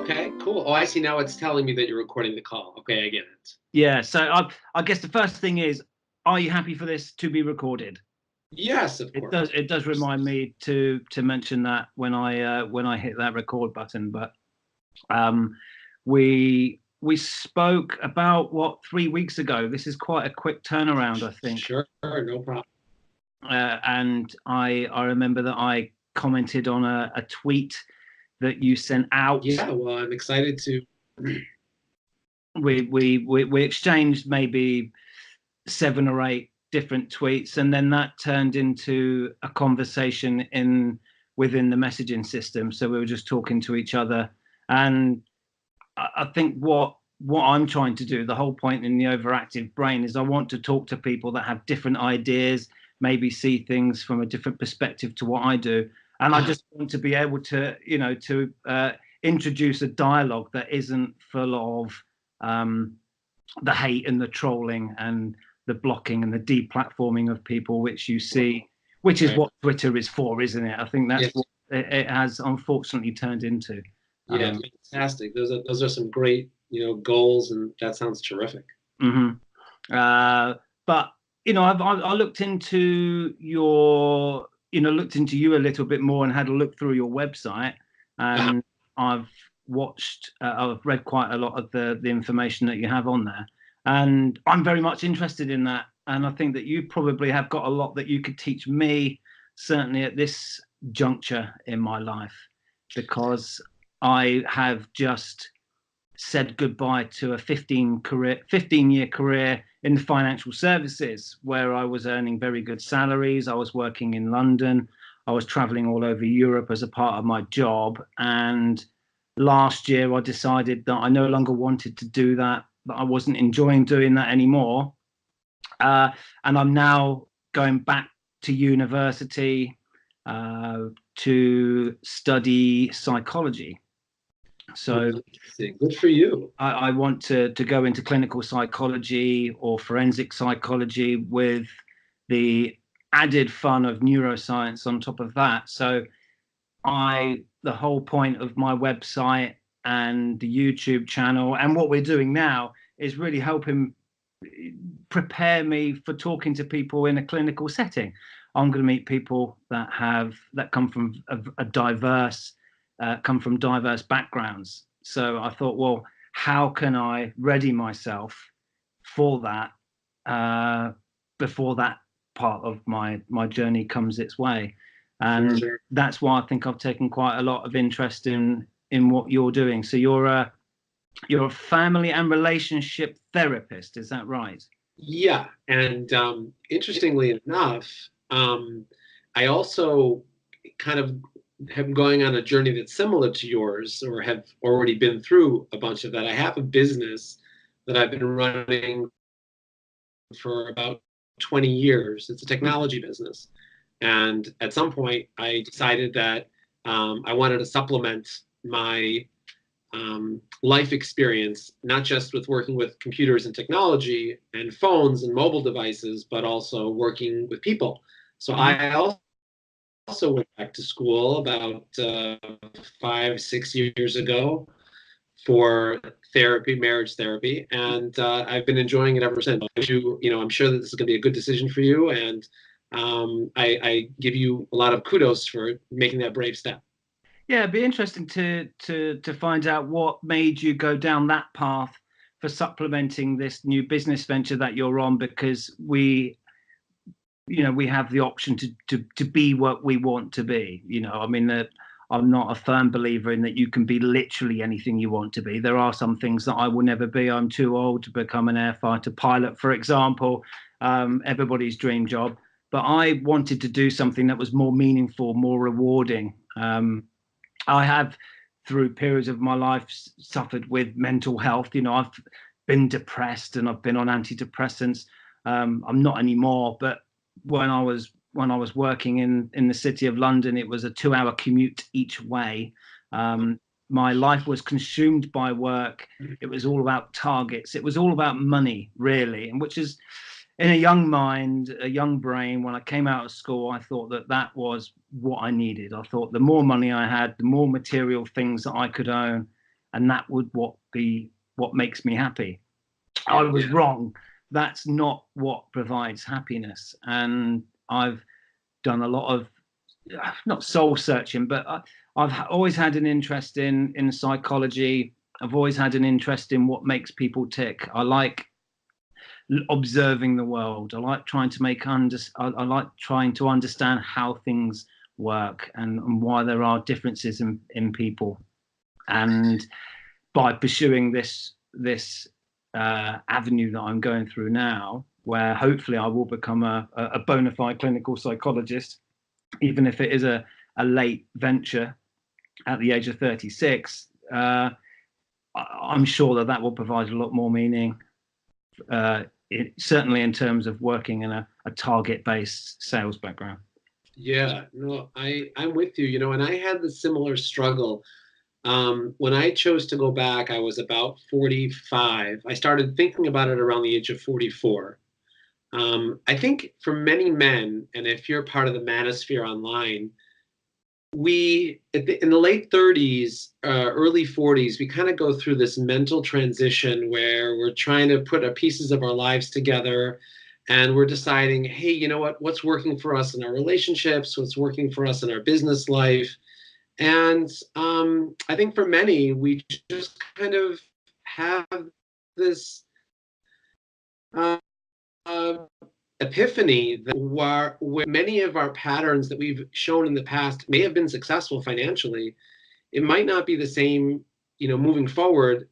Okay, cool. Oh, I see. Now it's telling me that you're recording the call. Okay, I get it. Yeah, so I guess the first thing is, are you happy for this to be recorded? Yes, of It course. does remind me to mention that when I hit that record button. But um, we spoke about what 3 weeks ago. This is quite a quick turnaround, I think. Sure, no problem. And I remember that I commented on a tweet that you sent out. Yeah, well, I'm excited to. We exchanged maybe 7 or 8 different tweets, and then that turned into a conversation within the messaging system. So we were just talking to each other, and I think what I'm trying to do, the whole point in the overactive brain, is I want to talk to people that have different ideas, maybe see things from a different perspective to what I do, and I just want to be able to, introduce a dialogue that isn't full of the hate and the trolling and the blocking and the deplatforming of people, which you see, which is what Twitter is for, isn't it? I think that's what it has unfortunately turned into. Yeah, fantastic. Those are some great, goals, and that sounds terrific. Mm-hmm. But I looked into looked into you a little bit more and had a look through your website, and I've read quite a lot of the information that you have on there, and I'm very much interested in that. And I think that you probably have got a lot that you could teach me, certainly at this juncture in my life, because I have just said goodbye to a 15-year career in the financial services, where I was earning very good salaries. I was working in London. I was traveling all over Europe as a part of my job. And last year I decided that I no longer wanted to do that I wasn't enjoying doing that anymore. And I'm now going back to university to study psychology. So good for you. I want to go into clinical psychology or forensic psychology with the added fun of neuroscience on top of that. So the whole point of my website and the YouTube channel and what we're doing now is really helping prepare me for talking to people in a clinical setting. I'm going to meet people that come from diverse backgrounds. So I thought, well, how can I ready myself for that before that part of my journey comes its way? And that's why I think I've taken quite a lot of interest in what you're doing. So you're a family and relationship therapist, is that right? Yeah, and interestingly enough, I also kind of am going on a journey that's similar to yours, or have already been through a bunch of that. I have a business that I've been running for about 20 years. It's a technology business. And at some point, I decided that I wanted to supplement my life experience, not just with working with computers and technology and phones and mobile devices, but also working with people. So I also went back to school about 5-6 years ago for therapy, marriage therapy, and I've been enjoying it ever since. I'm sure that this is going to be a good decision for you, and I give you a lot of kudos for making that brave step. Yeah, it'd be interesting to find out what made you go down that path for supplementing this new business venture that you're on, because we have the option to be what we want to be. I mean, I'm not a firm believer in that you can be literally anything you want to be. There are some things that I will never be. I'm too old to become an air fighter pilot, for example, everybody's dream job. But I wanted to do something that was more meaningful, more rewarding. I have, through periods of my life, suffered with mental health. I've been depressed and I've been on antidepressants. I'm not anymore, but when I was working in the city of London, it was a 2-hour commute each way. My life was consumed by work. It was all about targets. It was all about money, really, and which is, in a young mind, a young brain, when I came out of school, I thought that was what I needed. I thought the more money I had, the more material things that I could own, and that would be what makes me happy. I was wrong. That's not what provides happiness. And I've done a lot of, not soul searching, but I've always had an interest in psychology. I've always had an interest in what makes people tick. I like observing the world. I like trying to I like trying to understand how things work and why there are differences in people. And by pursuing this avenue that I'm going through now, where hopefully I will become a bona fide clinical psychologist, even if it is a late venture at the age of 36, I'm sure that will provide a lot more meaning, certainly in terms of working in a target-based sales background. Yeah, no, I'm with you, and I had the similar struggle. When I chose to go back, I was about 45. I started thinking about it around the age of 44. I think for many men, and if you're part of the manosphere online, in the late 30s, early 40s, we kind of go through this mental transition where we're trying to put pieces of our lives together, and we're deciding, hey, you know what's working for us in our relationships, what's working for us in our business life. And I think for many, we just kind of have this epiphany that where many of our patterns that we've shown in the past may have been successful financially. It might not be the same, moving forward.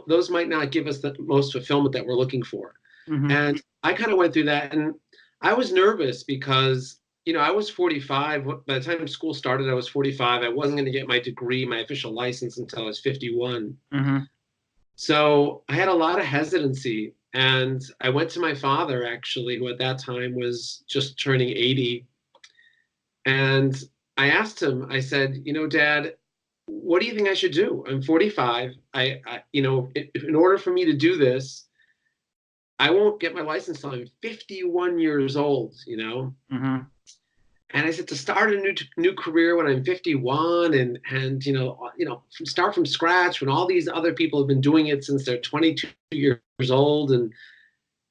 Those might not give us the most fulfillment that we're looking for. Mm-hmm. And I kind of went through that, and I was nervous because I was 45. By the time school started, I was 45. I wasn't going to get my degree, my official license, until I was 51. Mm-hmm. So I had a lot of hesitancy. And I went to my father, actually, who at that time was just turning 80. And I asked him, I said, Dad, what do you think I should do? I'm 45. In order for me to do this, I won't get my license until I'm 51 years old, Mm-hmm. And I said, to start a new career when I'm 51 and start from scratch when all these other people have been doing it since they're 22 years old, and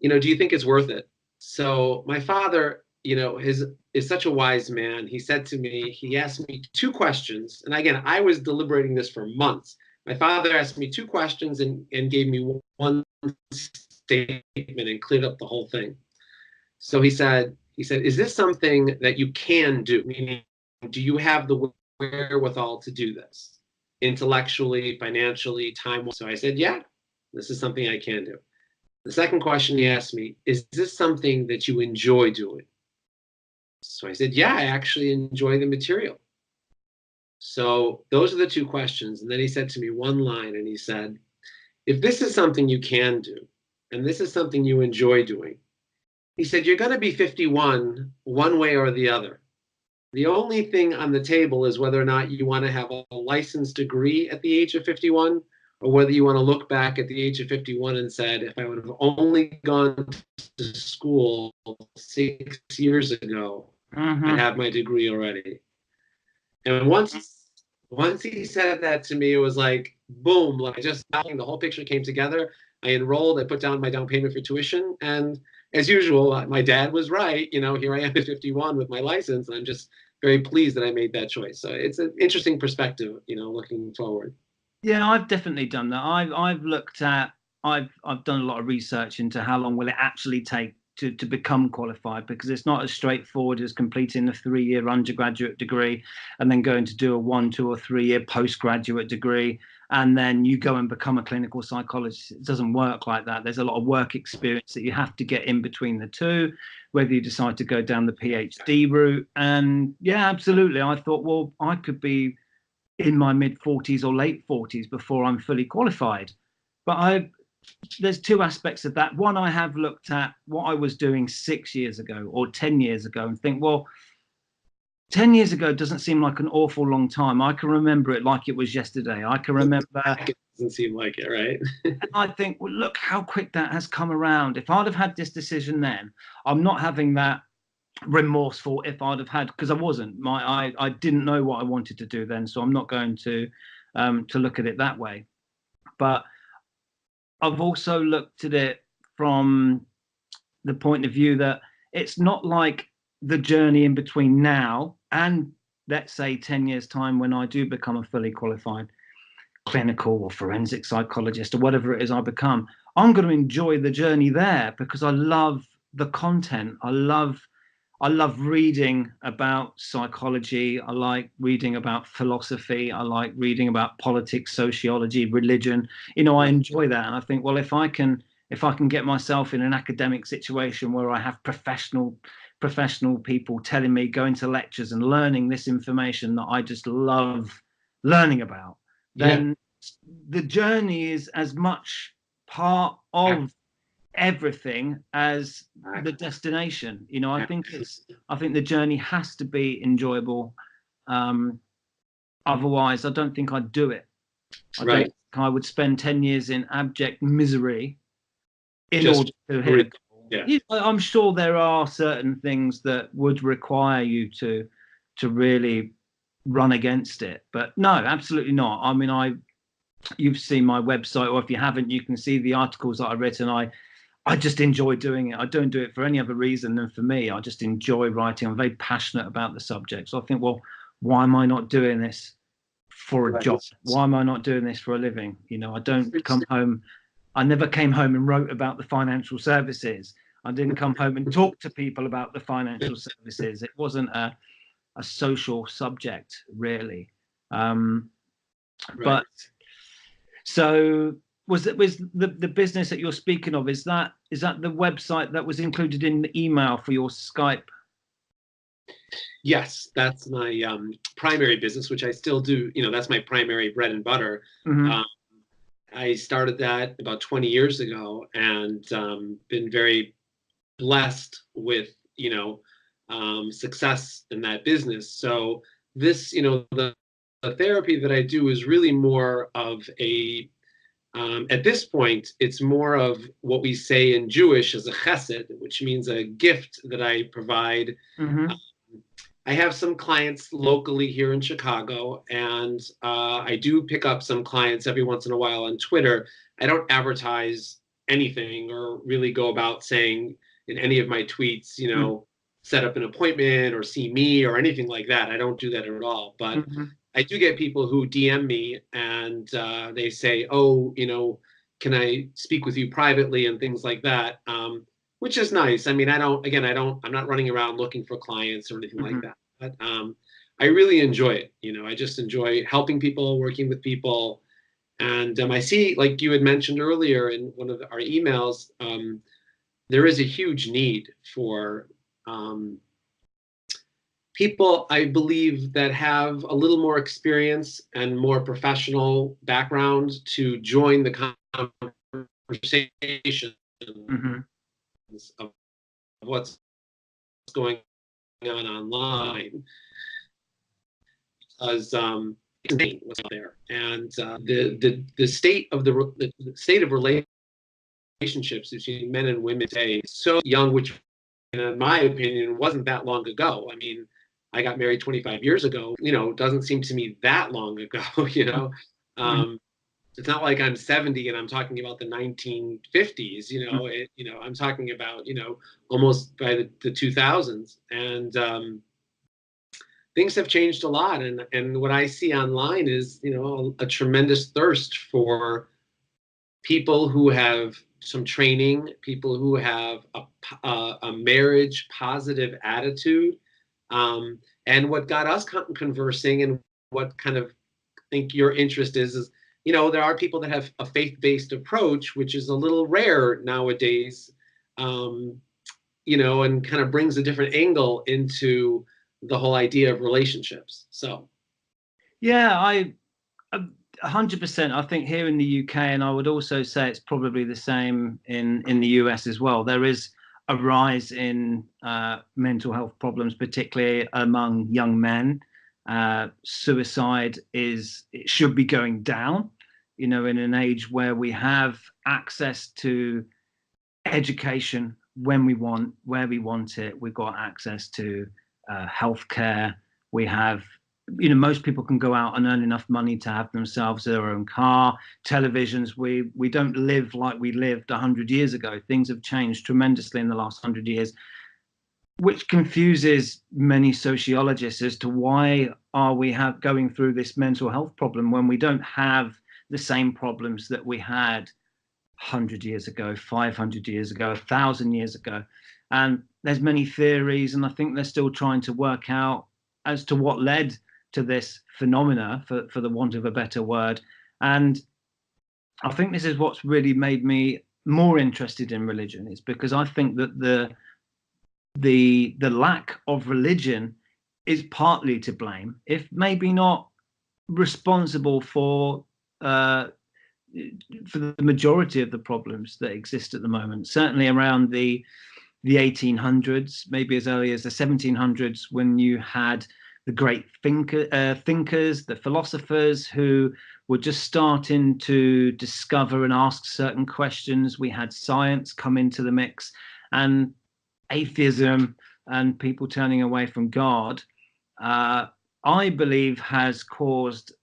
do you think it's worth it? So my father, is such a wise man. He said to me, he asked me two questions, and again, I was deliberating this for months. My father asked me two questions and gave me one statement and cleared up the whole thing. So he said, is this something that you can do? Meaning, do you have the wherewithal to do this? Intellectually, financially, time-wise? So I said, yeah, this is something I can do. The second question he asked me, is this something that you enjoy doing? So I said, yeah, I actually enjoy the material. So those are the two questions. And then he said to me one line, and he said, if this is something you can do, and this is something you enjoy doing, he said, you're going to be 51 one way or the other. The only thing on the table is whether or not you want to have a licensed degree at the age of 51, or whether you want to look back at the age of 51 and said, if I would have only gone to school 6 years ago, mm-hmm. I'd have my degree already. And once he said that to me, it was like, boom, like the whole picture came together. I enrolled, I put down my down payment for tuition, and as usual, my dad was right. Here I am at 51 with my license, and I'm just very pleased that I made that choice. So it's an interesting perspective, looking forward. Yeah, I've definitely done that. I've looked at, I've done a lot of research into how long will it actually take to become qualified, because it's not as straightforward as completing a 3-year undergraduate degree and then going to do a 1, 2, or 3-year postgraduate degree, and then you go and become a clinical psychologist. It doesn't work like that. There's a lot of work experience that you have to get in between the two, whether you decide to go down the PhD route. And yeah, absolutely. I thought, well, I could be in my mid-40s or late 40s before I'm fully qualified. But there's two aspects of that. One, I have looked at what I was doing 6 years ago or 10 years ago and think, well, 10 years ago doesn't seem like an awful long time. I can remember it like it was yesterday. I can remember. It doesn't seem like it, right? And I think, well, look how quick that has come around. If I'd have had this decision then, I'm not having that remorseful if I'd have had, because I wasn't. I didn't know what I wanted to do then, so I'm not going to to look at it that way. But I've also looked at it from the point of view that it's not like the journey in between now and, let's say, 10 years time, when I do become a fully qualified clinical or forensic psychologist or whatever it is I become. I'm going to enjoy the journey there because I love the content. I love reading about psychology. I like reading about philosophy. I like reading about politics, sociology, religion. I enjoy that. And I think, well, if I can get myself in an academic situation where I have professional people telling me, going to lectures and learning this information that I just love learning about, then the journey is as much part of everything as the destination. I think the journey has to be enjoyable. Otherwise, I don't think I'd do it. I don't think I would spend 10 years in abject misery in order to hit a goal. I'm sure there are certain things that would require you to really run against it, but no, absolutely not. I mean, you've seen my website, or if you haven't, you can see the articles that I've written. I just enjoy doing it. I don't do it for any other reason than for me. I just enjoy writing. I'm very passionate about the subject. So I think, well, why am I not doing this for a job? Why am I not doing this for a living? I don't come home. I never came home and wrote about the financial services. I didn't come home and talk to people about the financial services. It wasn't a social subject, really. But so was the business that you're speaking of, is that the website that was included in the email for your Skype? Yes, that's my primary business, which I still do. That's my primary bread and butter. Mm-hmm. I started that about 20 years ago, and been very blessed with success in that business. So this, the therapy that I do is really more of a at this point, it's more of what we say in Jewish as a chesed, which means a gift that I provide. Mm-hmm. I have some clients locally here in Chicago, and I do pick up some clients every once in a while on Twitter. I don't advertise anything or really go about saying in any of my tweets, set up an appointment or see me or anything like that. I don't do that at all. But I do get people who DM me and they say, oh, can I speak with you privately and things like that, which is nice. I mean, I'm not running around looking for clients or anything like that. But I really enjoy it. I just enjoy helping people, working with people. And I see, like you had mentioned earlier in one of our emails, there is a huge need for people, I believe, that have a little more experience and more professional background to join the conversation of what's going on online, because what's out there, and the state of the state of relationships between men and women today is so young, which in my opinion wasn't that long ago. I mean, I got married 25 years ago. Doesn't seem to me that long ago. It's not like I'm 70 and I'm talking about the 1950s. I'm talking about almost by the 2000s, and things have changed a lot. And what I see online is a tremendous thirst for people who have some training, people who have a marriage positive attitude. And what got us conversing, and what kind of think your interest is there are people that have a faith-based approach, which is a little rare nowadays, and kind of brings a different angle into the whole idea of relationships. So, yeah, 100%. I think here in the UK, and I would also say it's probably the same in the US as well, there is a rise in mental health problems, particularly among young men. Suicide should be going down, in an age where we have access to education when we want, where we want it. We've got access to healthcare. We have most people can go out and earn enough money to have themselves their own car, televisions. We don't live like we lived 100 years ago. Things have changed tremendously in the last 100 years, which confuses many sociologists as to why are we going through this mental health problem when we don't have the same problems that we had 100 years ago, 500 years ago, 1,000 years ago. And there's many theories, and I think they're still trying to work out as to what led to this phenomena, for the want of a better word. And I think this is what's really made me more interested in religion, is because I think that the lack of religion is partly to blame, if maybe not responsible for the majority of the problems that exist at the moment. Certainly around the 1800s, maybe as early as the 1700s, when you had the great thinkers, the philosophers who were just starting to discover and ask certain questions. We had science come into the mix, and atheism and people turning away from God, I believe, has caused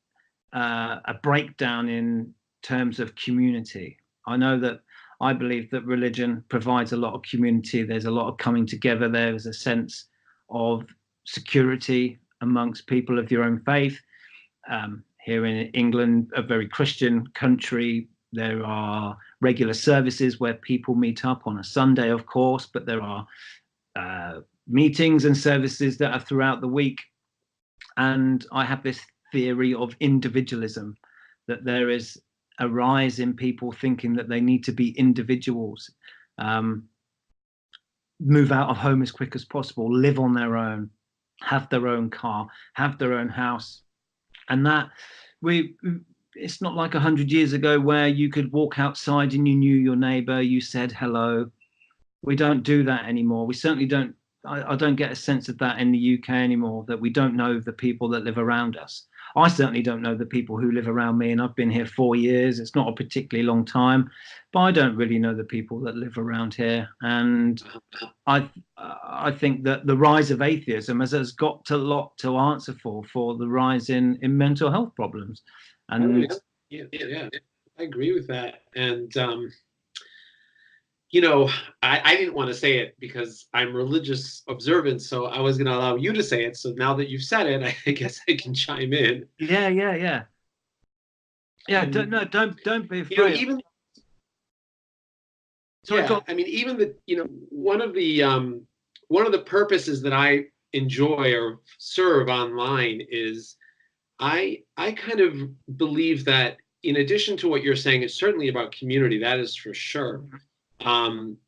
a breakdown in terms of community. I believe that religion provides a lot of community. There's a lot of coming together. There's a sense of security amongst people of your own faith. Here in England, a very Christian country, there are regular services where people meet up on a Sunday, of course, but there are meetings and services that are throughout the week. And I have this theory of individualism, that there is a rise in people thinking that they need to be individuals, move out of home as quick as possible, live on their own, have their own car, have their own house. And that it's not like 100 years ago where you could walk outside and you knew your neighbor, you said hello. We don't do that anymore. We certainly don't. I don't get a sense of that in the UK anymore, that we don't know the people that live around us. I certainly don't know the people who live around me, and I've been here 4 years. It's not a particularly long time, but I don't really know the people that live around here. And I think that the rise of atheism has got a lot to answer for the rise in mental health problems. And yeah, I agree with that. And I didn't want to say it because I'm religious observant, so I was going to allow you to say it. So now that you've said it, I guess I can chime in. Yeah. Don't be afraid. Even I mean, even one of the purposes that I enjoy or serve online is I kind of believe that in addition to what you're saying, it's certainly about community. That is for sure. And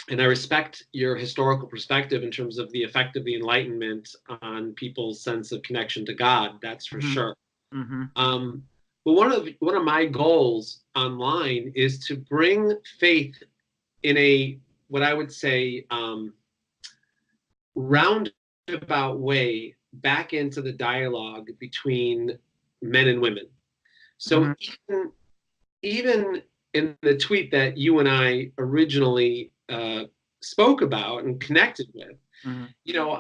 I respect your historical perspective in terms of the effect of the Enlightenment on people's sense of connection to God. That's for sure. But one of my goals online is to bring faith in what I would say roundabout way back into the dialogue between men and women. So even in the tweet that you and I originally spoke about and connected with,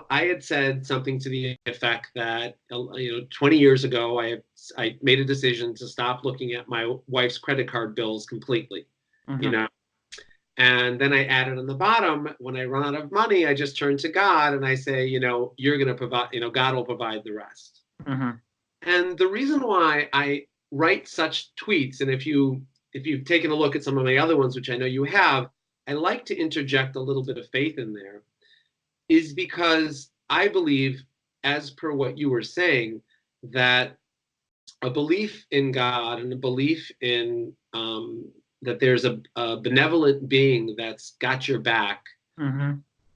I had said something to the effect that 20 years ago I made a decision to stop looking at my wife's credit card bills completely. And then I added on the bottom, when I run out of money, I just turn to God and I say, you're going to provide, God will provide the rest. And the reason why I write such tweets, and if you've taken a look at some of my other ones, which I know you have, I like to interject a little bit of faith in there, is because I believe, as per what you were saying, that a belief in God and a belief in that there's a benevolent being that's got your back,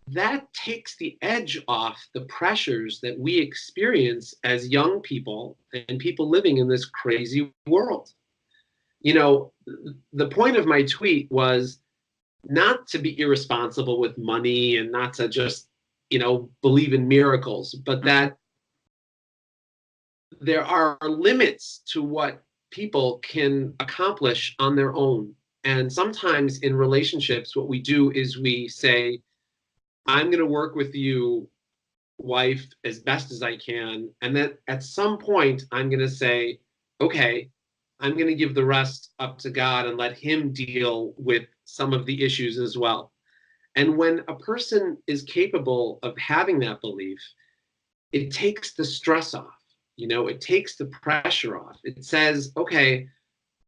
that takes the edge off the pressures that we experience as young people and people living in this crazy world. The point of my tweet was not to be irresponsible with money and not to just, believe in miracles, but that there are limits to what people can accomplish on their own. And sometimes in relationships, what we do is we say, I'm going to work with you wife as best as I can. And then at some point, I'm going to say, okay, I'm going to give the rest up to God and let Him deal with some of the issues as well. And when a person is capable of having that belief, it takes the stress off. It takes the pressure off. It says, okay,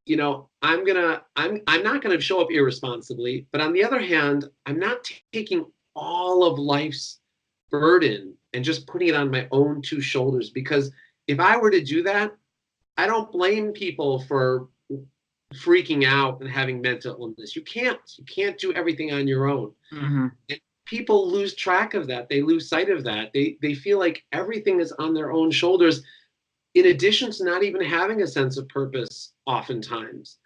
I'm not gonna show up irresponsibly, but on the other hand, I'm not taking all of life's burden and just putting it on my own two shoulders. Because if I were to do that, I don't blame people for freaking out and having mental illness. You can't do everything on your own. Mm-hmm. And people lose track of that. They lose sight of that. They feel like everything is on their own shoulders, in addition to not even having a sense of purpose oftentimes.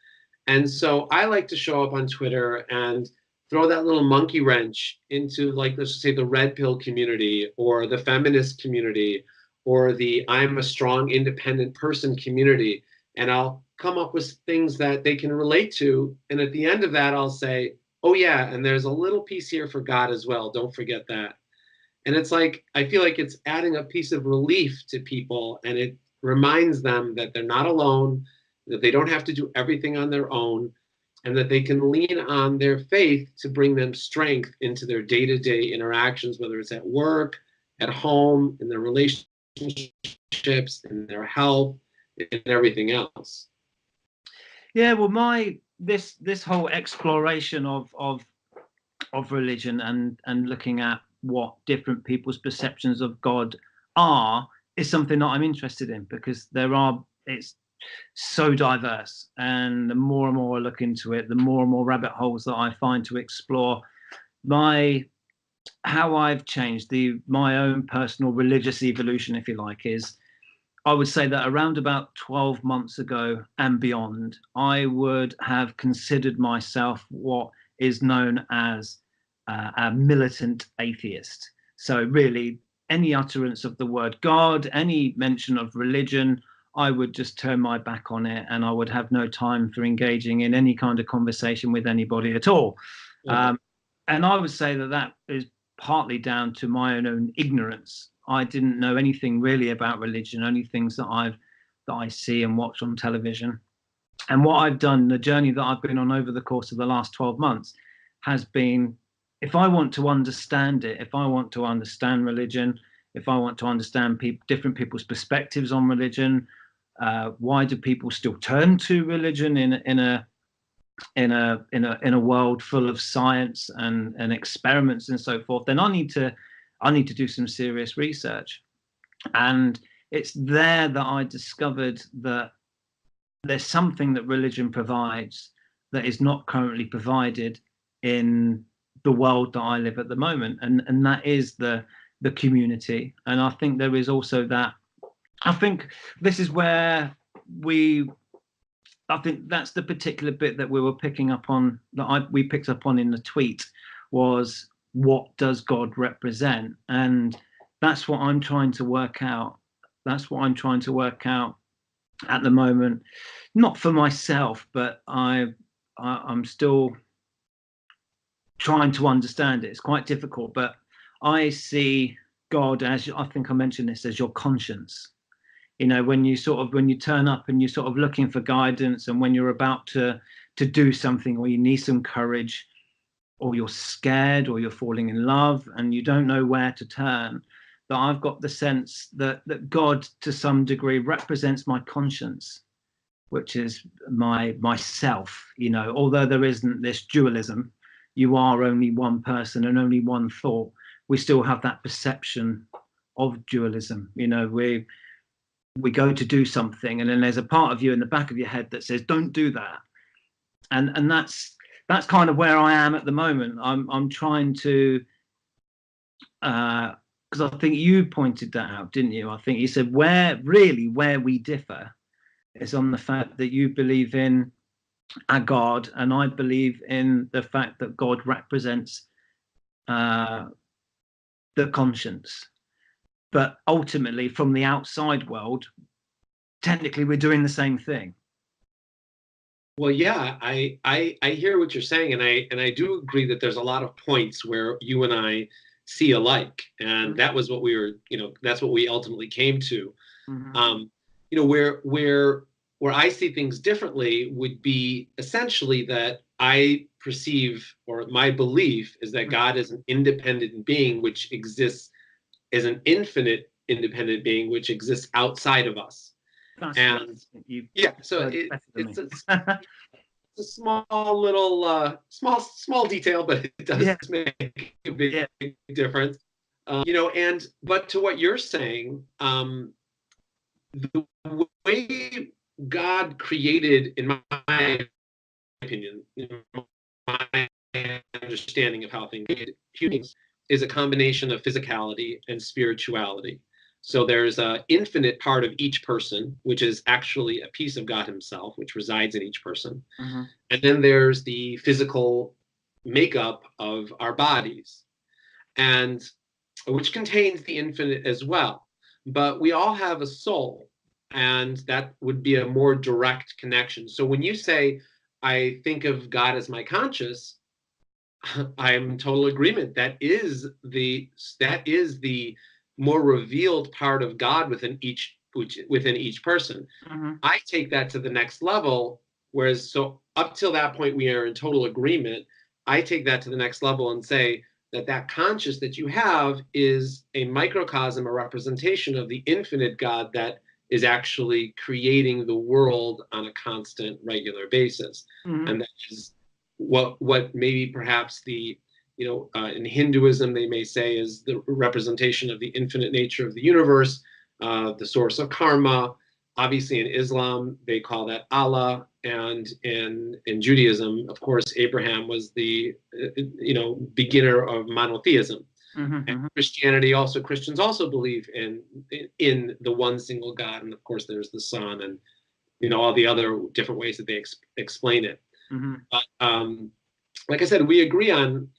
And so I like to show up on Twitter and throw that little monkey wrench into, like, let's just say the red pill community or the feminist community or the I'm a strong independent person community. And I'll come up with things that they can relate to. And at the end of that, I'll say, oh yeah, and there's a little piece here for God as well. Don't forget that. And it's like, I feel like it's adding a piece of relief to people, and it reminds them that they're not alone, that they don't have to do everything on their own, and that they can lean on their faith to bring them strength into their day-to-day interactions, whether it's at work, at home, in their relationships, in their health, and everything else. Yeah, well, this whole exploration of religion and looking at what different people's perceptions of God are is something that I'm interested in, because it's so diverse, and the more and more I look into it, the more and more rabbit holes that I find to explore. How I've changed my own personal religious evolution, if you like, is I would say that around about 12 months ago and beyond, I would have considered myself what is known as a militant atheist. So really, any utterance of the word God, any mention of religion, I would just turn my back on it, and I would have no time for engaging in any kind of conversation with anybody at all. Yeah. And I would say that is partly down to my own ignorance. I didn't know anything really about religion, only things that I see and watch on television. And what I've done, the journey that I've been on over the course of the last 12 months, has been, if I want to understand it, if I want to understand religion, if I want to understand different people's perspectives on religion, why do people still turn to religion in a world full of science and experiments and so forth, then I need to do some serious research. And it's there that I discovered that there's something that religion provides that is not currently provided in the world that I live at the moment, and that is the community. And I think there is also that. I think this is where I think that's the particular bit that we were picking up on, we picked up on in the tweet, was what does God represent? And that's what I'm trying to work out. That's what I'm trying to work out at the moment, not for myself, but I'm still trying to understand it. It's quite difficult, but I see God as, I think I mentioned this, as your conscience. When you turn up and you're sort of looking for guidance, and when you're about to do something, or you need some courage, or you're scared, or you're falling in love and you don't know where to turn, that I've got the sense that God to some degree represents my conscience, which is myself. Although there isn't this dualism, you are only one person and only one thought, we still have that perception of dualism. We go to do something, and then there's a part of you in the back of your head that says, don't do that. And that's kind of where I am at the moment. I'm trying to, because I think you pointed that out, didn't you? I think you said where we differ is on the fact that you believe in a God, and I believe in the fact that God represents the conscience. But ultimately, from the outside world, technically we're doing the same thing. Well, yeah, I hear what you're saying, and I do agree that there's a lot of points where you and I see alike, and that was what we were, that's what we ultimately came to. Where I see things differently would be essentially that I perceive, or my belief is that God is an independent being which exists as an infinite independent being which exists outside of us. And yeah, so it's a small little small detail, but it does make a big difference. But to what you're saying, the way God created, in my opinion, my understanding of how things humans is a combination of physicality and spirituality. So there's an infinite part of each person, which is actually a piece of God himself, which resides in each person. And then there's the physical makeup of our bodies, and which contains the infinite as well. But we all have a soul, and that would be a more direct connection. So when you say, I think of God as my conscious, I'm in total agreement. That is the more revealed part of God within each person. I take that to the next level, whereas so up till that point we are in total agreement. I take that to the next level and say that conscious that you have is a microcosm, a representation of the infinite God that is actually creating the world on a constant, regular basis. And that is what maybe perhaps in Hinduism they may say is the representation of the infinite nature of the universe, the source of karma. Obviously in Islam they call that Allah, and in Judaism, of course, Abraham was the beginner of monotheism. And Christianity also, Christians also believe in the one single God, and of course there's the Son, and all the other different ways that they explain it. But like I said, we agree on,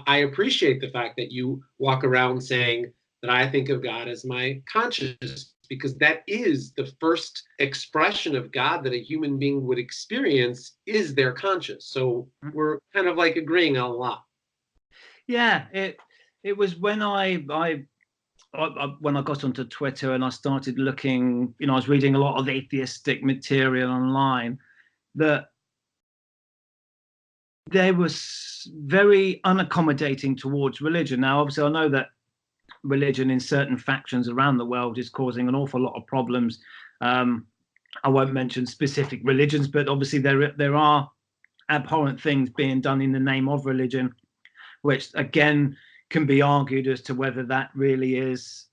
I appreciate the fact that you walk around saying that I think of God as my conscious, because that is the first expression of God that a human being would experience, is their conscious. So we're kind of like agreeing on a lot. Yeah, it was when I got onto Twitter and I started looking, I was reading a lot of atheistic material online, that they was very unaccommodating towards religion. Now, obviously, I know that religion in certain factions around the world is causing an awful lot of problems. I won't mention specific religions, but obviously there are abhorrent things being done in the name of religion, which again can be argued as to whether that really is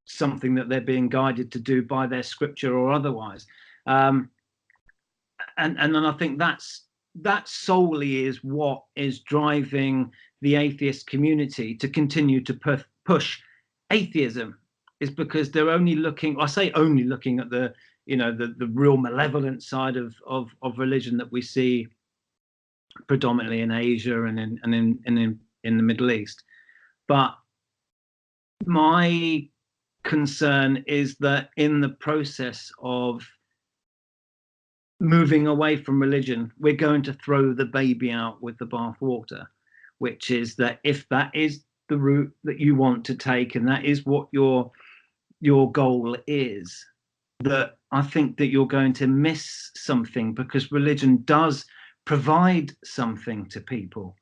something that they're being guided to do by their scripture or otherwise. And then I think that solely is what is driving the atheist community to continue to push atheism, is because they're only looking, I say only looking at the real malevolent side of religion that we see predominantly in Asia and in the Middle East. But my concern is that in the process of moving away from religion, we're going to throw the baby out with the bathwater, which is that if that is the route that you want to take and that is what your goal is, that I think that you're going to miss something, because religion does provide something to people.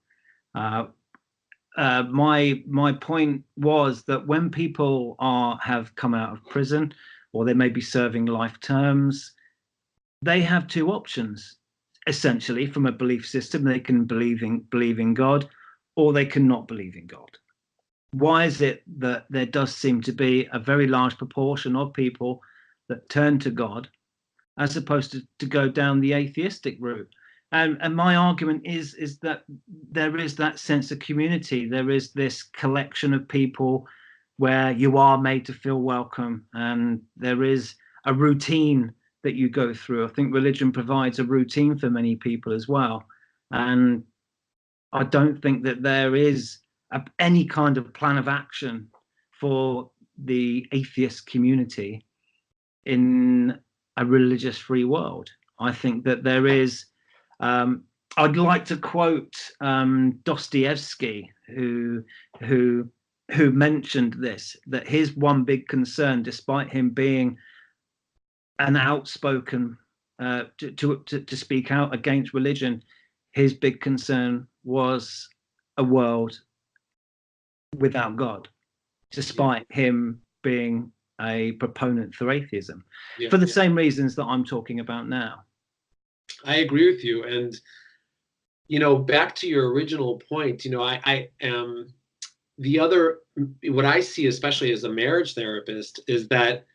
My point was that when people have come out of prison, or they may be serving life terms, they have two options, essentially, from a belief system. They can believe in God, or they cannot believe in God. Why is it that there does seem to be a very large proportion of people that turn to God as opposed to go down the atheistic route? And my argument is that there is that sense of community. There is this collection of people where you are made to feel welcome, and there is a routine that you go through. I think religion provides a routine for many people as well. And I don't think that there is any kind of plan of action for the atheist community in a religious free world. I think that there is, I'd like to quote Dostoevsky, who who mentioned this, that his one big concern, despite him being an outspoken to speak out against religion, his big concern was a world without God, despite him being a proponent for atheism, for the same reasons that I'm talking about now. I agree with you. And, you know, back to your original point, you know, I am the other, what I see, especially as a marriage therapist, is that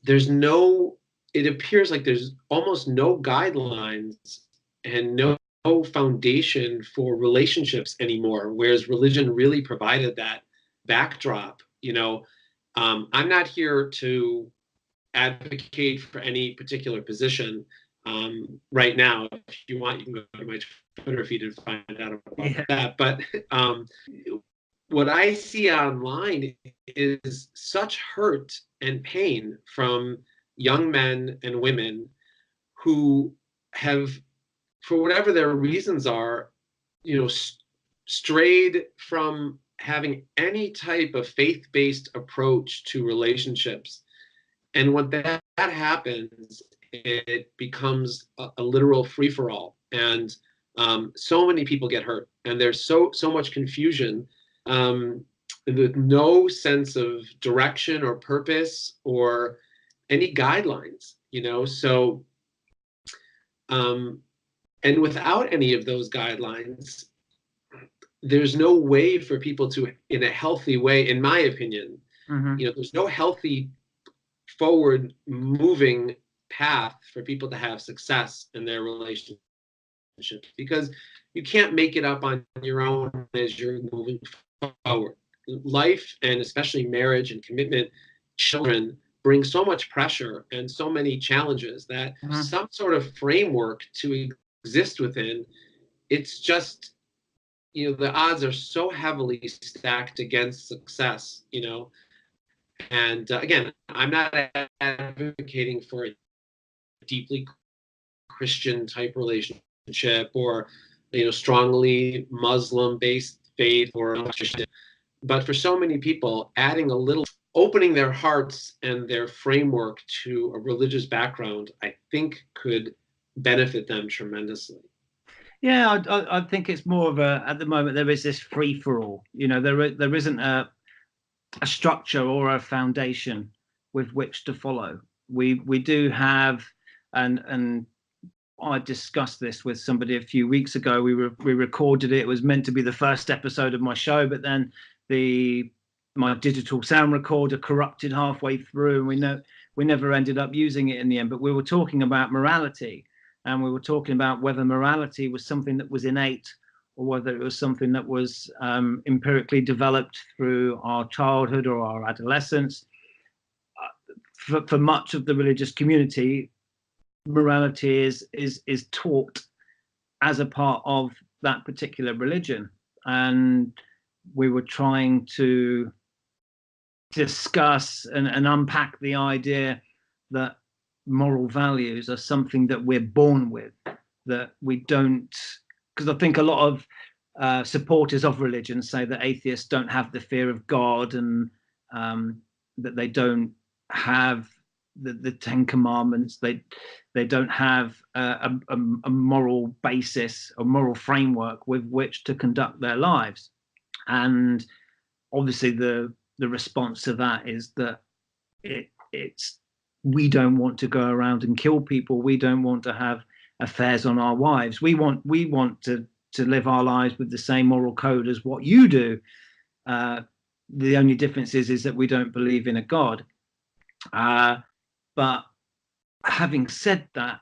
there's no, it appears like there's almost no guidelines and no foundation for relationships anymore, whereas religion really provided that backdrop. You know, I'm not here to advocate for any particular position right now. If you want, you can go to my Twitter feed and find out about that. But what I see online is such hurt and pain from young men and women who have, for whatever their reasons are, you know, strayed from having any type of faith-based approach to relationships. And when that happens, it becomes a literal free-for-all. And so many people get hurt, and there's so much confusion with no sense of direction or purpose or any guidelines, you know. So and without any of those guidelines, there's no way for people to, in a healthy way, in my opinion, you know, there's no healthy forward moving path for people to have success in their relationships, because you can't make it up on your own as you're moving forward. Life, and especially marriage and commitment, children, bring so much pressure and so many challenges that some sort of framework to exist within, it's just, you know, the odds are so heavily stacked against success, you know. And again, I'm not advocating for a deeply Christian type relationship, or, you know, strongly Muslim based faith, or Christian. But for so many people, adding a little, opening their hearts and their framework to a religious background, I think could benefit them tremendously. Yeah, I think it's more of a, at the moment, there is this free for all. You know, there isn't a structure or a foundation with which to follow. We do have, and I discussed this with somebody a few weeks ago. We recorded it. It was meant to be the first episode of my show, but then my digital sound recorder corrupted halfway through, and we never ended up using it in the end. But we were talking about morality, and we were talking about whether morality was something that was innate, or whether it was something that was empirically developed through our childhood or our adolescence. For much of the religious community, morality is taught as a part of that particular religion. And we were trying to discuss and unpack the idea that moral values are something that we're born with, that we don't, because I think a lot of supporters of religion say that atheists don't have the fear of God, and that they don't have the Ten Commandments. They don't have a moral basis, a moral framework with which to conduct their lives. And obviously the response to that is that it's we don't want to go around and kill people. We don't want to have affairs on our wives. We want to live our lives with the same moral code as what you do. The only difference is that we don't believe in a God. But having said that,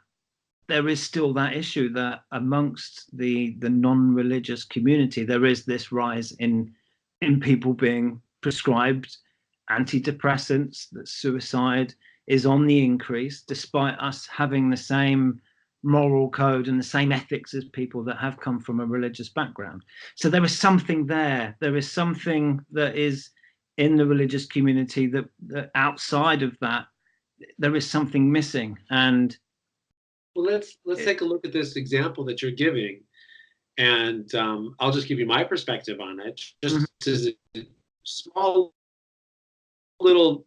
there is still that issue that amongst the non-religious community, there is this rise in people being prescribed antidepressants, that suicide is on the increase, despite us having the same moral code and the same ethics as people that have come from a religious background. So there is something there. There is something that is in the religious community that outside of that, there is something missing. And well, let's take a look at this example that you're giving, and I'll just give you my perspective on it, just as small little,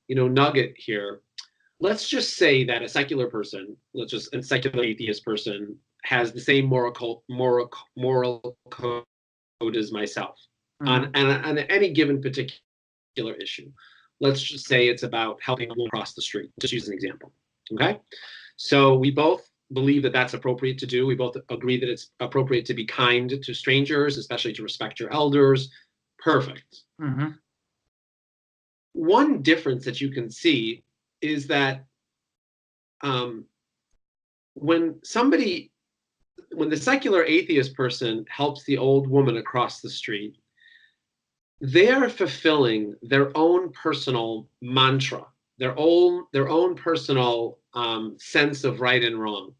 nugget here. Let's just say that a secular person, a secular atheist person, has the same moral code as myself on any given particular issue. Let's just say it's about helping a woman cross the street. Just use an example. Okay, so we both believe that that's appropriate to do. We both agree that it's appropriate to be kind to strangers, especially to respect your elders. Perfect. One difference that you can see is that when the secular atheist person helps the old woman across the street, they're fulfilling their own personal mantra, their own personal sense of right and wrong.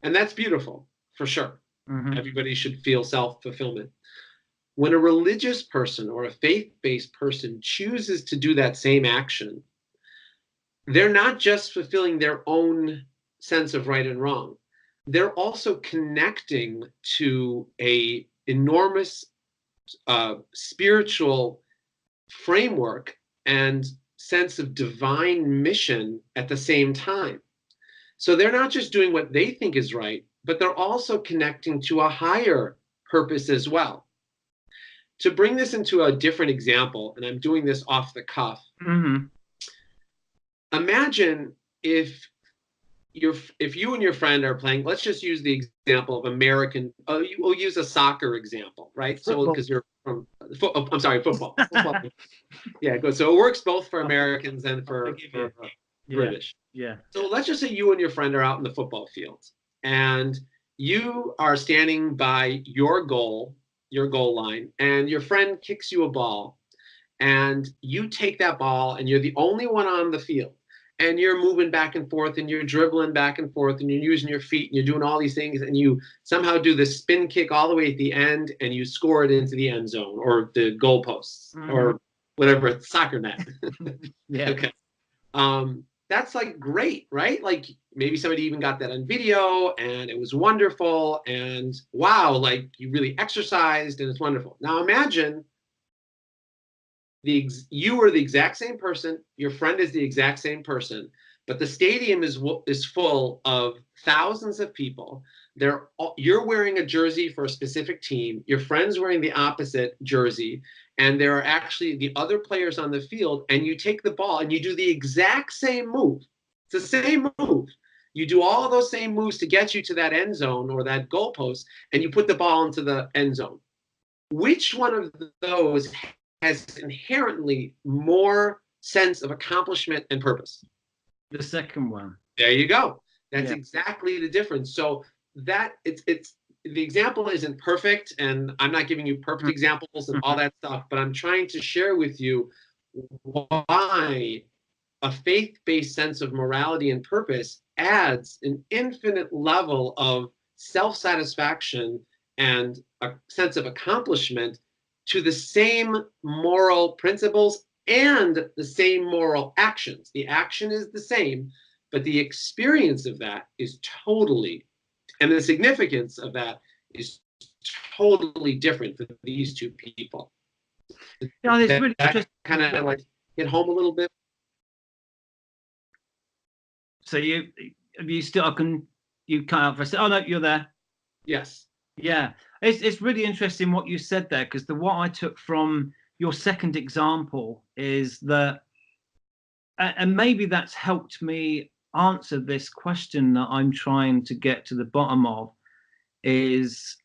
And that's beautiful, for sure. Everybody should feel self-fulfillment. When a religious person or a faith-based person chooses to do that same action, they're not just fulfilling their own sense of right and wrong. They're also connecting to an enormous spiritual framework and sense of divine mission at the same time. So they're not just doing what they think is right, but they're also connecting to a higher purpose as well. To bring this into a different example, and I'm doing this off the cuff, imagine if you and your friend are playing, let's just use the example of American, we'll use a soccer example, right? Football. So because you're from, I'm sorry, football. Yeah, good. So it works both for Americans and for British. Yeah. So let's just say you and your friend are out in the football field, and you are standing by your goal line, and your friend kicks you a ball, and you take that ball, and you're the only one on the field. And you're moving back and forth, and you're dribbling back and forth, and you're using your feet, and you're doing all these things, and you somehow do the spin kick all the way at the end, and you score it into the end zone or the goalposts or whatever, soccer net. Yeah. Okay. That's like great, right? Like maybe somebody even got that on video, and it was wonderful, and wow, like you really exercised, and it's wonderful. Now imagine you are the exact same person, your friend is the exact same person, but the stadium is full of thousands of people. You're wearing a jersey for a specific team, your friend's wearing the opposite jersey, and there are actually the other players on the field, and you take the ball and you do the exact same move. It's the same move. You do all those same moves to get you to that end zone or that goalpost, and you put the ball into the end zone. Which one of those has inherently more sense of accomplishment and purpose? The second one. There you go. That's exactly the difference. So that it's the example isn't perfect, and I'm not giving you perfect examples and all that stuff, but I'm trying to share with you why a faith-based sense of morality and purpose adds an infinite level of self-satisfaction and a sense of accomplishment to the same moral principles and the same moral actions. The action is the same, but the experience of that is totally, and the significance of that is totally different for these two people. Yeah, it's really interesting. Kind of like hit home a little bit. So you cut out for a second. Oh no, you're there. Yes. Yeah, it's really interesting what you said there, because what I took from your second example is that, and maybe that's helped me answer this question that I'm trying to get to the bottom of, is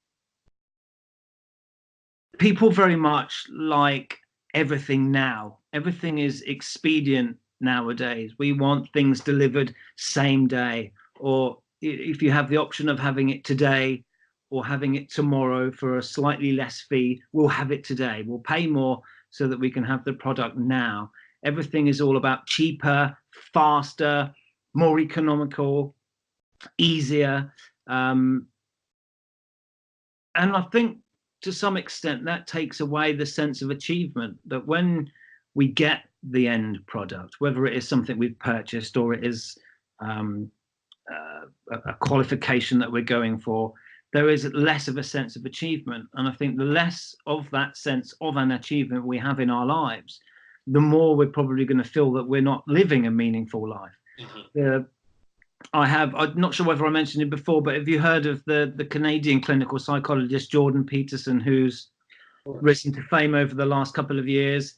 people very much like everything now. Everything is expedient nowadays. We want things delivered same day, or if you have the option of having it today or having it tomorrow for a slightly less fee, we'll have it today. We'll pay more so that we can have the product now. Everything is all about cheaper, faster, more economical, easier. And I think to some extent that takes away the sense of achievement, that when we get the end product, whether it is something we've purchased or it is a qualification that we're going for, there is less of a sense of achievement. And I think the less of that sense of an achievement we have in our lives, the more we're probably going to feel that we're not living a meaningful life. I'm not sure whether I mentioned it before, but have you heard of the Canadian clinical psychologist Jordan Peterson, who's risen to fame over the last couple of years?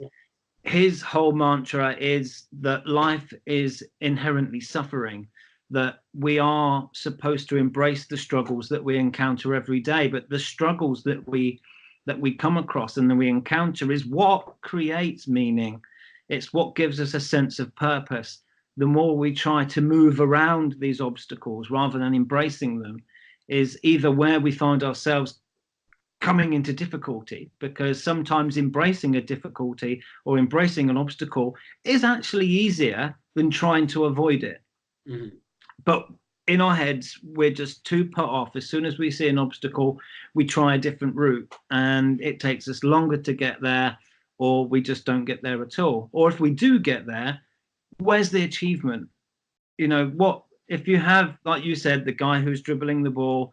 His whole mantra is that life is inherently suffering, that we are supposed to embrace the struggles that we encounter every day, but the struggles that we come across and that we encounter is what creates meaning. It's what gives us a sense of purpose. The more we try to move around these obstacles rather than embracing them is either where we find ourselves coming into difficulty, because sometimes embracing a difficulty or embracing an obstacle is actually easier than trying to avoid it. But in our heads, we're just too put off. As soon as we see an obstacle, we try a different route, and it takes us longer to get there, or we just don't get there at all. Or if we do get there, where's the achievement? You know, what if you have, like you said, the guy who's dribbling the ball,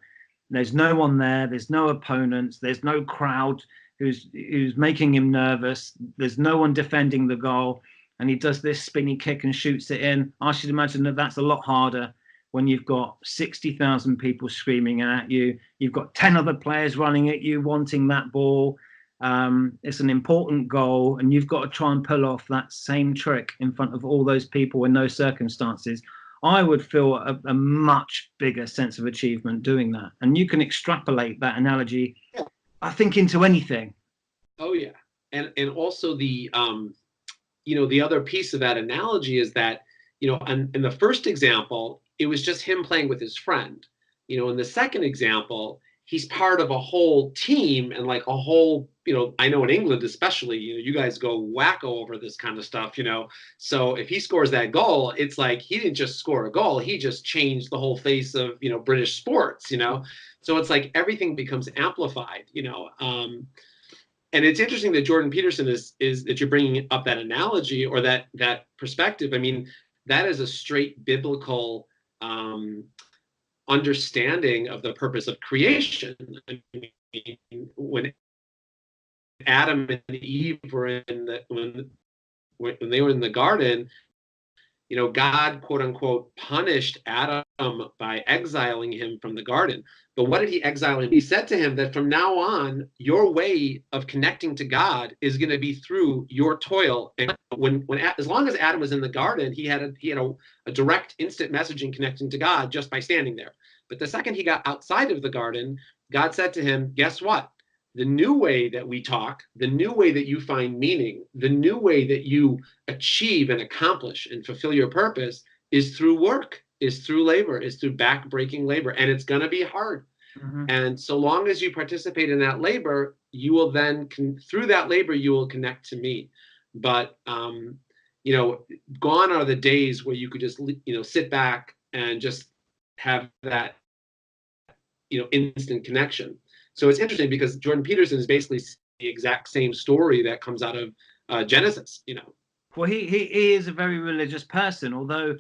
there's no one there, there's no opponents, there's no crowd who's making him nervous, there's no one defending the goal, and he does this spinny kick and shoots it in. I should imagine that that's a lot harder when you've got 60,000 people screaming at you, you've got 10 other players running at you wanting that ball. It's an important goal, and you've got to try and pull off that same trick in front of all those people in those circumstances. I would feel a much bigger sense of achievement doing that. And you can extrapolate that analogy, I think, into anything. Oh, yeah. And also the, the other piece of that analogy is that, in the first example, it was just him playing with his friend. In the second example, he's part of a whole team and like a whole, I know in England especially, you guys go wacko over this kind of stuff, So if he scores that goal, it's like he didn't just score a goal, he just changed the whole face of, British sports, So it's like everything becomes amplified, And it's interesting that Jordan Peterson is that you're bringing up that analogy or that perspective. I mean, that is a straight biblical understanding of the purpose of creation. I mean, when Adam and Eve were when they were in the garden, God, quote unquote, punished Adam by exiling him from the garden. But what did he exile him? He said to him that from now on, your way of connecting to God is going to be through your toil. And as long as Adam was in the garden, he had a direct, instant messaging connecting to God just by standing there. But the second he got outside of the garden, God said to him, guess what? The new way that we talk, the new way that you find meaning, the new way that you achieve and accomplish and fulfill your purpose is through work, is through labor, is through back-breaking labor. And it's going to be hard. And so long as you participate in that labor, you will then, through that labor, you will connect to me. But, gone are the days where you could just, sit back and just have that, instant connection. So it's interesting because Jordan Peterson is basically the exact same story that comes out of Genesis, Well, he is a very religious person, although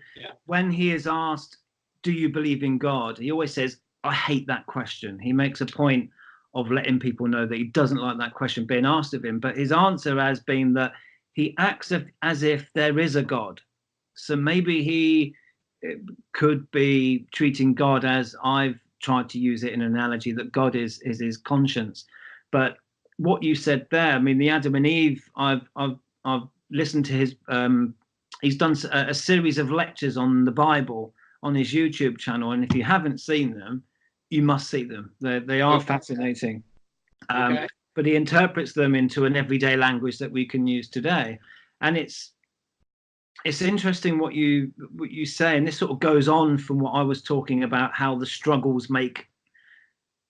when he is asked, do you believe in God? He always says, I hate that question. He makes a point of letting people know that he doesn't like that question being asked of him. But his answer has been that he acts as if there is a God. So maybe he could be treating God as I've tried to use it in an analogy, that God is his conscience. But what you said there, I mean, the Adam and Eve, I've listened to his, he's done a series of lectures on the Bible on his YouTube channel. And if you haven't seen them, you must see them. They are fascinating. But he interprets them into an everyday language that we can use today. And it's interesting what you say, and this sort of goes on from what I was talking about, how the struggles make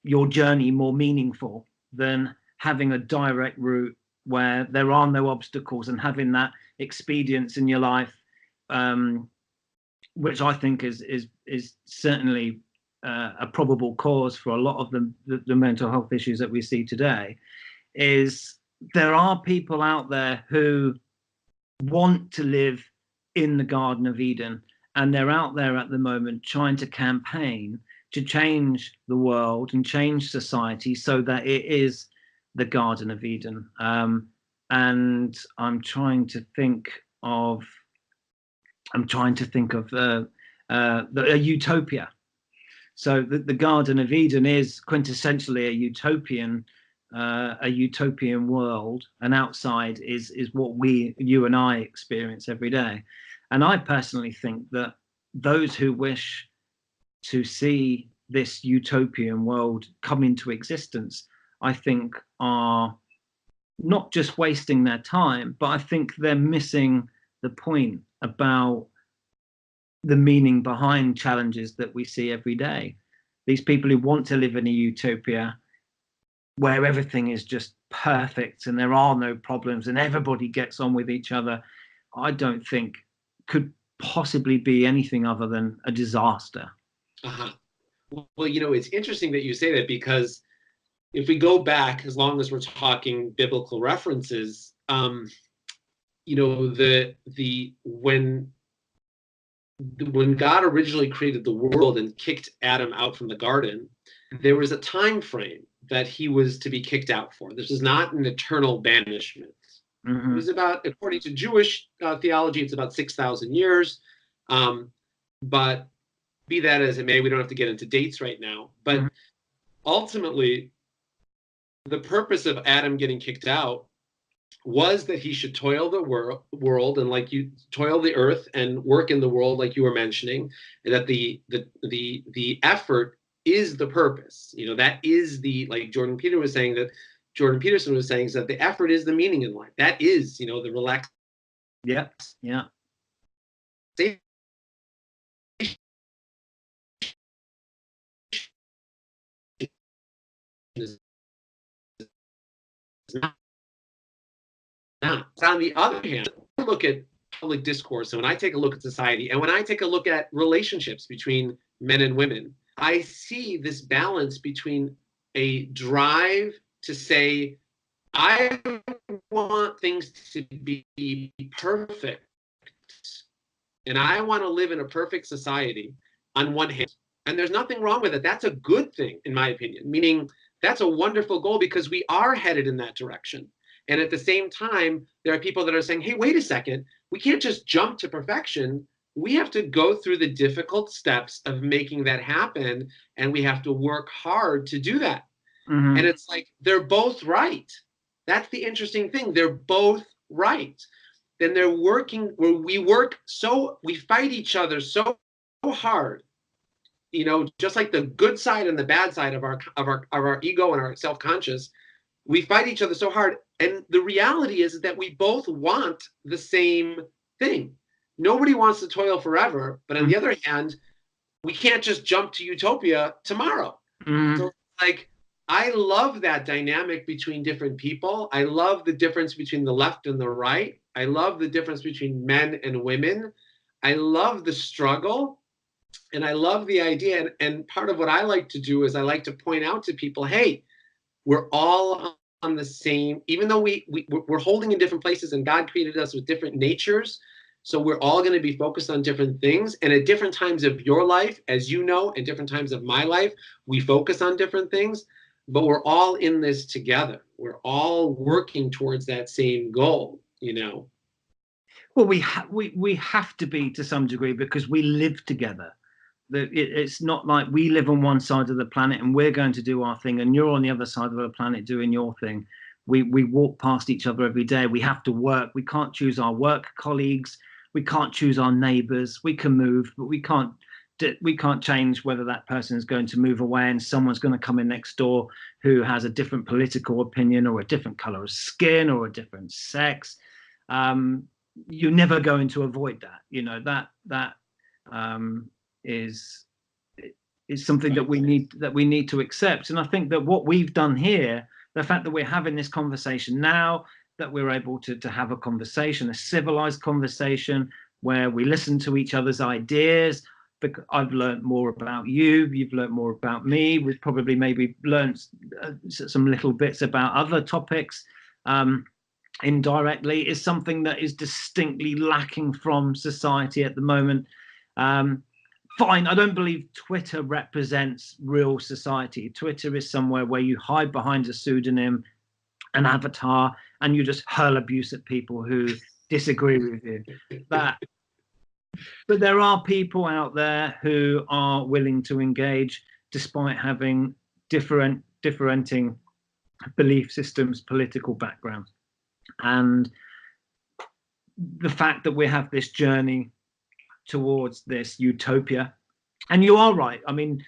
your journey more meaningful than having a direct route where there are no obstacles, and having that expedience in your life, which I think is certainly a probable cause for a lot of the mental health issues that we see today. Is there are people out there who want to live in the Garden of Eden, and they're out there at the moment trying to campaign to change the world and change society so that it is the Garden of Eden. And I'm trying to think of a utopia. So the Garden of Eden is quintessentially a utopian world, and outside is what you and I experience every day. And I personally think that those who wish to see this utopian world come into existence, I think are not just wasting their time, but I think they're missing the point about the meaning behind challenges that we see every day. These people who want to live in a utopia where everything is just perfect and there are no problems and everybody gets on with each other, I don't think could possibly be anything other than a disaster. Uh-huh. Well, it's interesting that you say that, because if we go back, as long as we're talking biblical references, when God originally created the world and kicked Adam out from the garden, there was a time frame that he was to be kicked out for. This is not an eternal banishment. Mm-hmm. It was about, according to Jewish theology, it's about 6,000 years. But be that as it may, we don't have to get into dates right now. But mm-hmm. ultimately, the purpose of Adam getting kicked out was that he should toil the world and toil the earth and work in the world, like you were mentioning, and that the effort is the purpose. That is like Jordan Peterson was saying, is that the effort is the meaning in life. That is, the relaxed. Yep. Yeah. Now, on the other hand, I look at public discourse, and when I take a look at society, and when I take a look at relationships between men and women, I see this balance between a drive to say, I want things to be perfect, and I want to live in a perfect society on one hand. And there's nothing wrong with it. That's a good thing, in my opinion, meaning that's a wonderful goal because we are headed in that direction. And at the same time, there are people that are saying, hey, wait a second, we can't just jump to perfection. We have to go through the difficult steps of making that happen. And we have to work hard to do that. Mm-hmm. And it's like, they're both right. That's the interesting thing. They're both right. Then they're working where we fight each other so hard, just like the good side and the bad side of our ego and our self-conscious. We fight each other so hard. And the reality is that we both want the same thing. Nobody wants to toil forever. But on the other hand, we can't just jump to utopia tomorrow. Mm-hmm. So I love that dynamic between different people. I love the difference between the left and the right. I love the difference between men and women. I love the struggle. And I love the idea. And part of what I like to do is I like to point out to people, hey, we're all on the same, even though we're holding in different places, and God created us with different natures. So we're all going to be focused on different things. And at different times of your life, as you know, at different times of my life, we focus on different things, but we're all in this together. We're all working towards that same goal, Well, we have to be to some degree because we live together. It's not like we live on one side of the planet and we're going to do our thing and you're on the other side of the planet doing your thing. We walk past each other every day. We have to work. We can't choose our work colleagues. We can't choose our neighbors. We can move, but we can't change whether that person is going to move away and someone's going to come in next door who has a different political opinion or a different color of skin or a different sex. You're never going to avoid that. That is something that we need to accept. And I think that what we've done here, the fact that we're having this conversation now, that we're able to have a conversation, a civilized conversation where we listen to each other's ideas. Because I've learned more about you, you've learned more about me. We've probably maybe learned some little bits about other topics indirectly, is something that is distinctly lacking from society at the moment. fine, I don't believe Twitter represents real society. Twitter is somewhere where you hide behind a pseudonym, an avatar, and you just hurl abuse at people who disagree with you. But there are people out there who are willing to engage despite having differing belief systems, political backgrounds. And the fact that we have this journey towards this utopia, and you are right, I mean,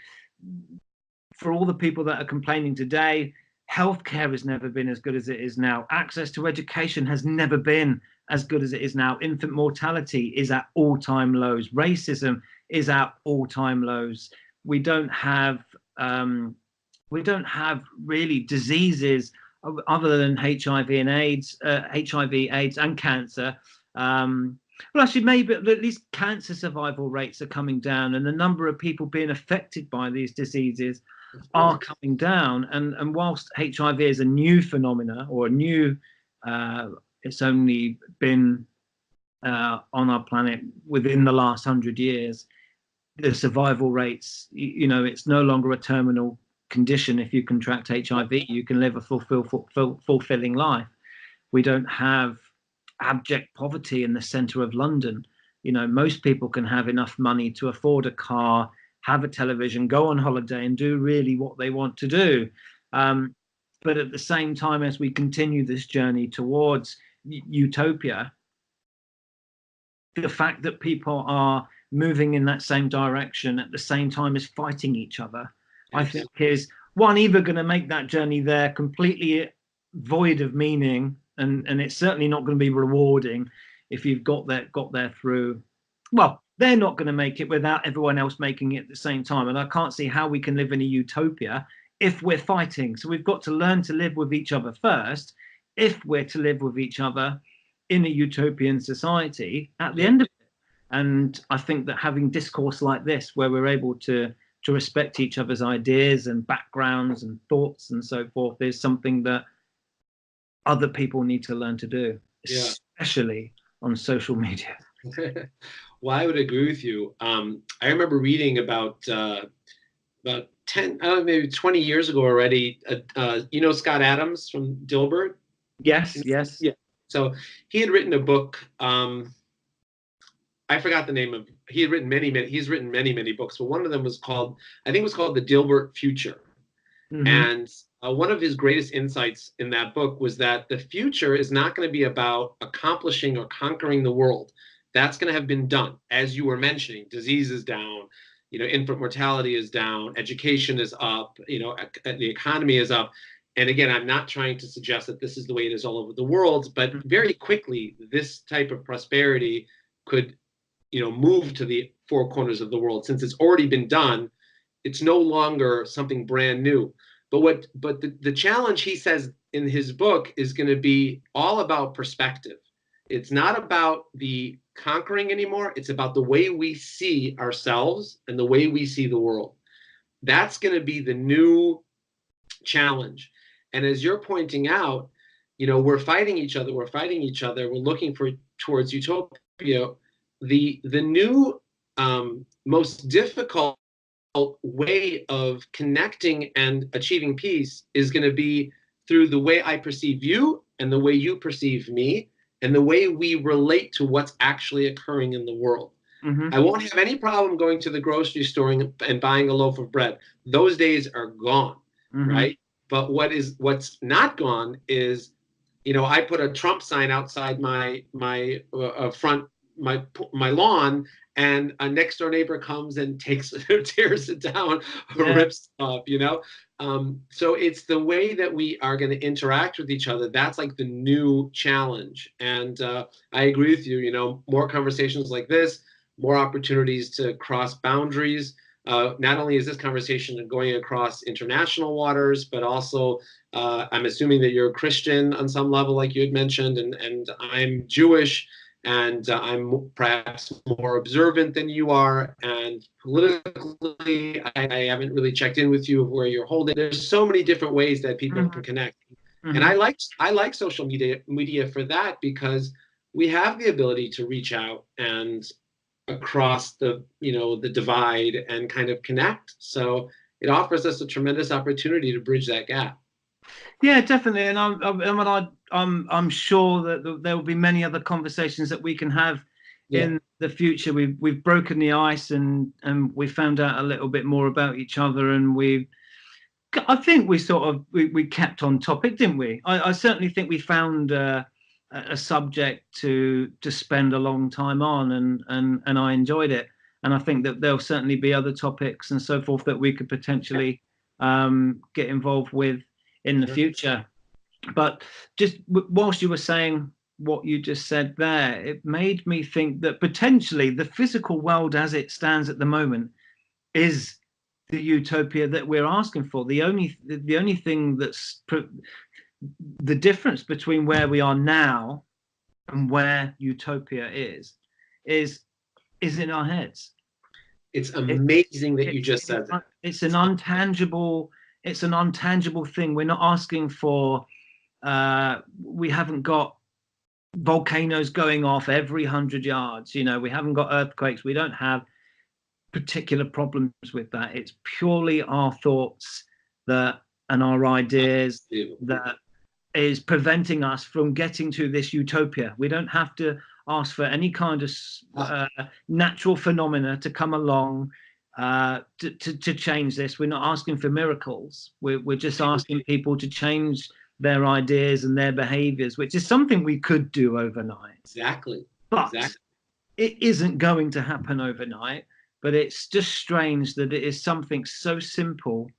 for all the people that are complaining today, healthcare has never been as good as it is now. Access to education has never been as good as it is now. Infant mortality is at all-time lows. Racism is at all-time lows. We don't have really diseases other than HIV and AIDS, HIV/AIDS, and cancer. Well, actually, maybe at least cancer survival rates are coming down, and the number of people being affected by these diseases are coming down. And whilst HIV is a new phenomena, or a new, it's only been on our planet within the last 100 years, the survival rates, you know, it's no longer a terminal condition. If you contract HIV, you can live a fulfilling life. We don't have abject poverty in the center of London. You know, most people can have enough money to afford a car, have a television, go on holiday, and do really what they want to do. But at the same time, as we continue this journey towards utopia, the fact that people are moving in that same direction at the same time as fighting each other, I think is one, either going to make that journey there completely void of meaning, and it's certainly not going to be rewarding if you've got there through, well, they're not going to make it without everyone else making it at the same time. And I can't see how we can live in a utopia if we're fighting. So we've got to learn to live with each other first, if we're to live with each other in a utopian society at the end of it. And I think that having discourse like this, where we're able to respect each other's ideas and backgrounds and thoughts and so forth, is something that other people need to learn to do, especially on social media. Well, I would agree with you. I remember reading about 10, I don't know, maybe 20 years ago already. You know Scott Adams from Dilbert? Yes. Yeah. So he had written a book. I forgot the name of. He had written he's written many books, but one of them was called, I think it was called The Dilbert Future. Mm-hmm. And one of his greatest insights in that book was that the future is not going to be about accomplishing or conquering the world. That's going to have been done. As you were mentioning, disease is down, you know, infant mortality is down, education is up, you know, the economy is up. And again, I'm not trying to suggest that this is the way it is all over the world, but very quickly, this type of prosperity could, you know, move to the four corners of the world. Since it's already been done, it's no longer something brand new. But the challenge, he says in his book, is going to be all about perspective. It's not about the conquering anymore. It's about the way we see ourselves and the way we see the world. That's going to be the new challenge. And as you're pointing out, you know, we're fighting each other. We're looking towards utopia. The new most difficult way of connecting and achieving peace is going to be through the way I perceive you and the way you perceive me and the way we relate to what's actually occurring in the world. Mm-hmm. I won't have any problem going to the grocery store and buying a loaf of bread. Those days are gone, mm-hmm. right? But what's not gone is, you know, I put a Trump sign outside my lawn, and a next door neighbor comes and tears it down, or rips it off, you know? So it's the way that we are going to interact with each other. That's like the new challenge. And I agree with you, you know, more conversations like this, more opportunities to cross boundaries. Not only is this conversation going across international waters, but also I'm assuming that you're a Christian on some level, like you had mentioned, and I'm Jewish. And I'm perhaps more observant than you are. And politically, I haven't really checked in with you of where you're holding. There's so many different ways that people mm-hmm. can connect. Mm-hmm. And I like social media for that, because we have the ability to reach out and across the the divide and kind of connect. So it offers us a tremendous opportunity to bridge that gap. Yeah, definitely. And I'm sure that there will be many other conversations that we can have in the future. We've broken the ice, and we found out a little bit more about each other, and I think we sort of we kept on topic, didn't we? I certainly think we found a subject to spend a long time on, and I enjoyed it. And I think that there'll certainly be other topics and so forth that we could potentially get involved with in the future. But just whilst you were saying what you just said there, it made me think that potentially the physical world as it stands at the moment is the utopia that we're asking for. The only thing that's the difference between where we are now and where utopia is in our heads. It's amazing that you just said that. It's an untangible thing. We're not asking for we haven't got volcanoes going off every 100 yards. We haven't got earthquakes. We don't have particular problems with that. It's purely our thoughts and our ideas that is preventing us from getting to this utopia. We don't have to ask for any kind of natural phenomena to come along to change this. We're not asking for miracles. We're just asking people to change their ideas and their behaviors, which is something we could do overnight. Exactly. But it isn't going to happen overnight. But it's just strange that it is something so simple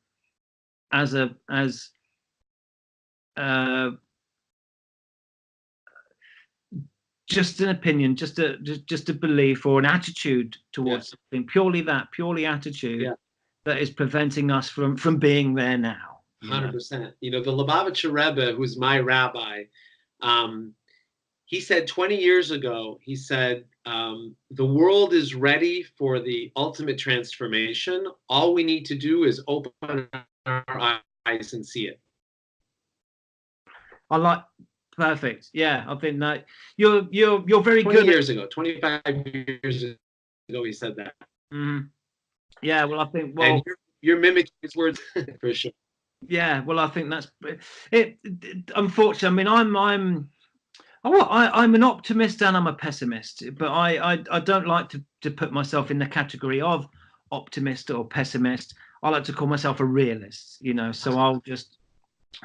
as just an opinion, just a belief or an attitude towards something, purely attitude that is preventing us from being there now. 100%. The Lubavitcher Rebbe, who's my rabbi, he said 20 years ago, he said, the world is ready for the ultimate transformation. All we need to do is open our eyes and see it. Perfect. Yeah, I think that you're very 20 good. Years ago, 25 years ago, he said that. Mm-hmm. Yeah, well, I think and you're mimicking his words for sure. Yeah, well, I think that's it. Unfortunately, I mean, I'm an optimist and I'm a pessimist, but I don't like to put myself in the category of optimist or pessimist. I like to call myself a realist, so I'll just,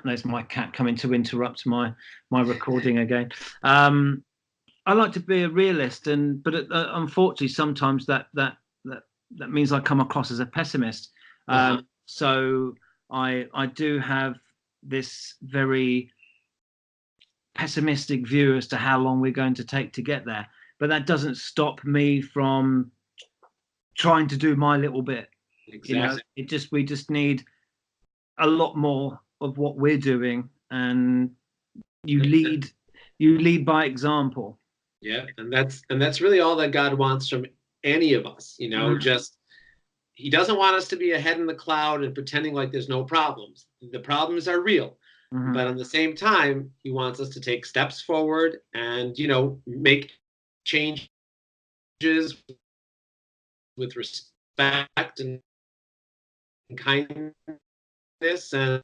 there's my cat coming to interrupt my recording again. I like to be a realist, but unfortunately sometimes that means I come across as a pessimist. So I do have this very pessimistic view as to how long we're going to take to get there, but that doesn't stop me from trying to do my little bit. Exactly. We just need a lot more of what we're doing, and you lead by example. Yeah, and that's really all that God wants from any of us. Just he doesn't want us to be a head in the cloud and pretending like there's no problems. The problems are real. Mm-hmm. But at the same time, he wants us to take steps forward and, make changes with respect and kindness and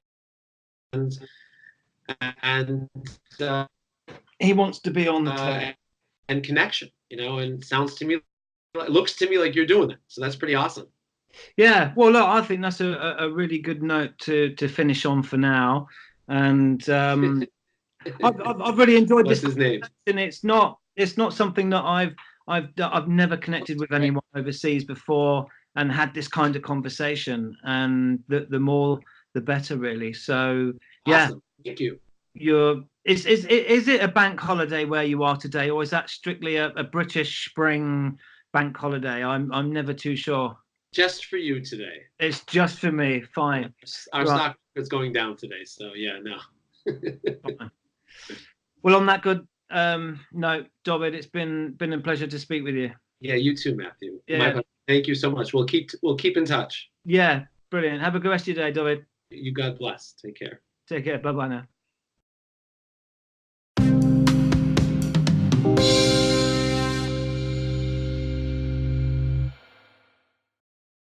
he wants to be on the table. And connection, and it looks to me like you're doing that. So that's pretty awesome. Yeah, well, look, I think that's a really good note to finish on for now. And I've really enjoyed What's this. His name? And it's not something that I've never connected with anyone overseas before and had this kind of conversation. And the more, the better, really. So yeah, awesome. Thank you. Is it a bank holiday where you are today, or is that strictly a British spring bank holiday? I'm never too sure. Just for you today. It's just for me. Fine. Our stock is going down today, so yeah, no. Well, on that good note, Dovid, it's been a pleasure to speak with you. Yeah, you too, Matthew. Yeah. Thank you so much. We'll keep in touch. Yeah, brilliant. Have a good rest of your day, Dovid. You God bless. Take care. Take care. Bye-bye now.